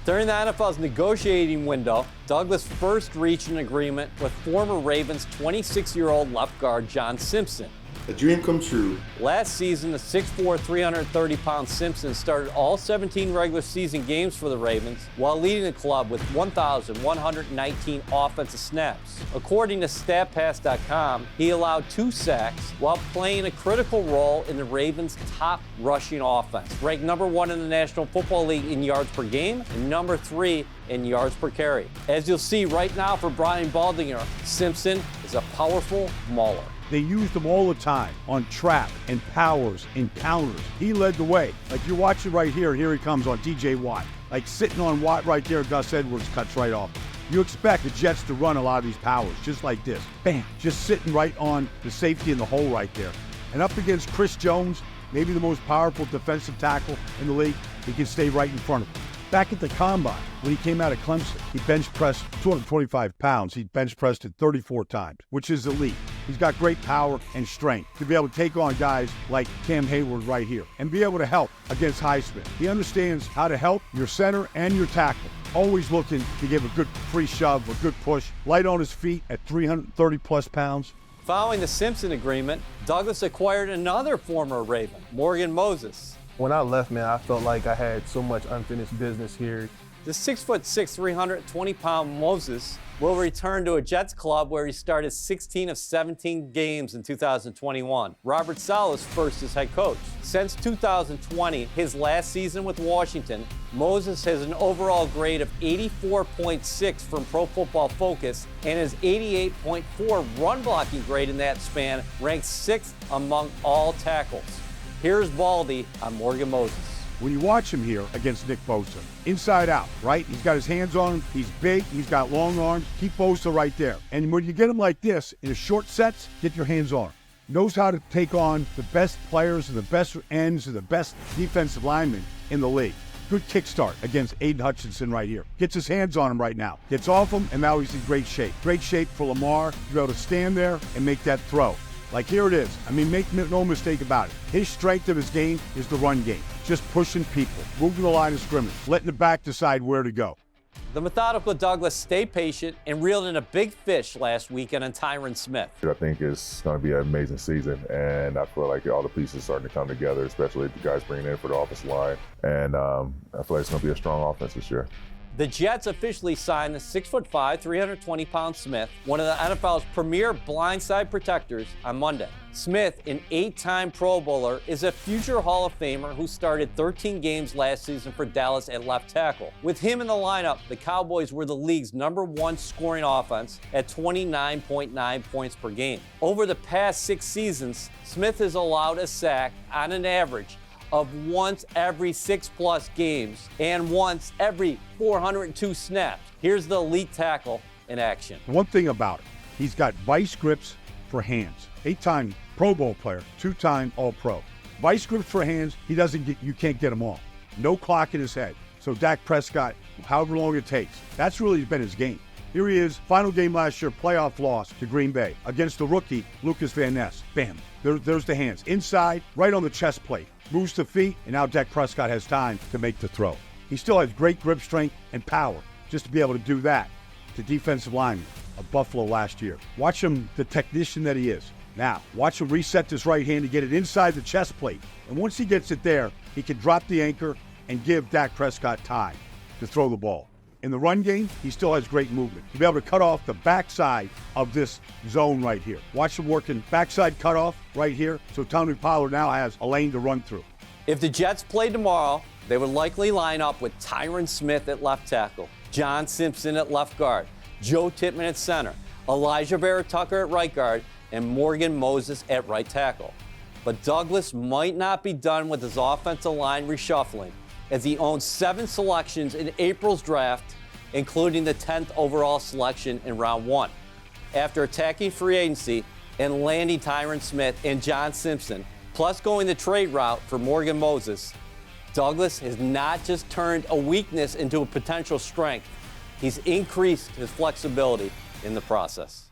During the NFL's negotiating window, Douglas first reached an agreement with former Ravens 26-year-old left guard John Simpson. A dream come true. Last season, the 6'4", 330-pound Simpson started all 17 regular season games for the Ravens while leading the club with 1,119 offensive snaps. According to StatPass.com, he allowed 2 sacks while playing a critical role in the Ravens' top rushing offense, ranked number 1 in the National Football League in yards per game and number 3 in yards per carry. As you'll see right now for Brian Baldinger, Simpson is a powerful mauler. They used him all the time on trap and powers and counters. He led the way. Like you're watching right here, and here he comes on DJ Watt. Like sitting on Watt right there, Gus Edwards cuts right off. You expect the Jets to run a lot of these powers, just like this. Bam, just sitting right on the safety in the hole right there. And up against Chris Jones, maybe the most powerful defensive tackle in the league, he can stay right in front of him. Back at the Combine, when he came out of Clemson, he bench pressed 225 pounds. He bench pressed it 34 times, which is elite. He's got great power and strength to be able to take on guys like Cam Hayward right here and be able to help against Highsmith. He understands how to help your center and your tackle. Always looking to give a good free shove, a good push, light on his feet at 330-plus pounds. Following the Simpson agreement, Douglas acquired another former Raven, Morgan Moses. When I left, man, I felt like I had so much unfinished business here. The 6'6", 320-pound Moses will return to a Jets club where he started 16 of 17 games in 2021. Robert Saleh's first as head coach. Since 2020, his last season with Washington, Moses has an overall grade of 84.6 from Pro Football Focus, and his 88.4 run blocking grade in that span ranks 6th among all tackles. Here's Baldy on Morgan Moses. When you watch him here against Nick Bosa, inside out, right? He's got his hands on him. He's big. He's got long arms. Keep Bosa right there. And when you get him like this, in his short sets, get your hands on him. Knows how to take on the best players and the best ends and the best defensive linemen in the league. Good kickstart against Aiden Hutchinson right here. Gets his hands on him right now. Gets off him, and now he's in great shape. Great shape for Lamar to be able to stand there and make that throw. Like here it is. I mean, make no mistake about it. His strength of his game is the run game. Just pushing people, moving the line of scrimmage, letting the back decide where to go. The methodical Douglas stayed patient and reeled in a big fish last weekend on Tyron Smith. I think it's going to be an amazing season, and I feel like all the pieces are starting to come together, especially the guys bringing in for the offensive line. And I feel like it's going to be a strong offense this year. The Jets officially signed the 6'5", 320-pound Smith, one of the NFL's premier blindside protectors, on Monday. Smith, an 8-time Pro Bowler, is a future Hall of Famer who started 13 games last season for Dallas at left tackle. With him in the lineup, the Cowboys were the league's #1 scoring offense at 29.9 points per game. Over the past 6 seasons, Smith has allowed a sack on an average of once every 6+ games and once every 402 snaps. Here's the elite tackle in action. One thing about it, he's got vice grips for hands. 8-time Pro Bowl player, 2-time All-Pro. Vice grips for hands, you can't get them all. No clock in his head. So Dak Prescott, however long it takes, that's really been his game. Here he is, final game last year, playoff loss to Green Bay against the rookie, Lucas Van Ness. Bam, there's the hands. Inside, right on the chest plate. Moves to feet, and now Dak Prescott has time to make the throw. He still has great grip strength and power just to be able to do that to defensive linemen of Buffalo last year. Watch him, the technician that he is. Now, watch him reset this right hand to get it inside the chest plate. And once he gets it there, he can drop the anchor and give Dak Prescott time to throw the ball. In the run game, he still has great movement. To be able to cut off the backside of this zone right here. Watch him working backside cutoff right here, so Tony Pollard now has a lane to run through. If the Jets played tomorrow, they would likely line up with Tyron Smith at left tackle, John Simpson at left guard, Joe Tippmann at center, Elijah Vera-Tucker at right guard, and Morgan Moses at right tackle. But Douglas might not be done with his offensive line reshuffling, as he owns 7 selections in April's draft, including the 10th overall selection in round 1. After attacking free agency and landing Tyron Smith and John Simpson, plus going the trade route for Morgan Moses, Douglas has not just turned a weakness into a potential strength, he's increased his flexibility in the process.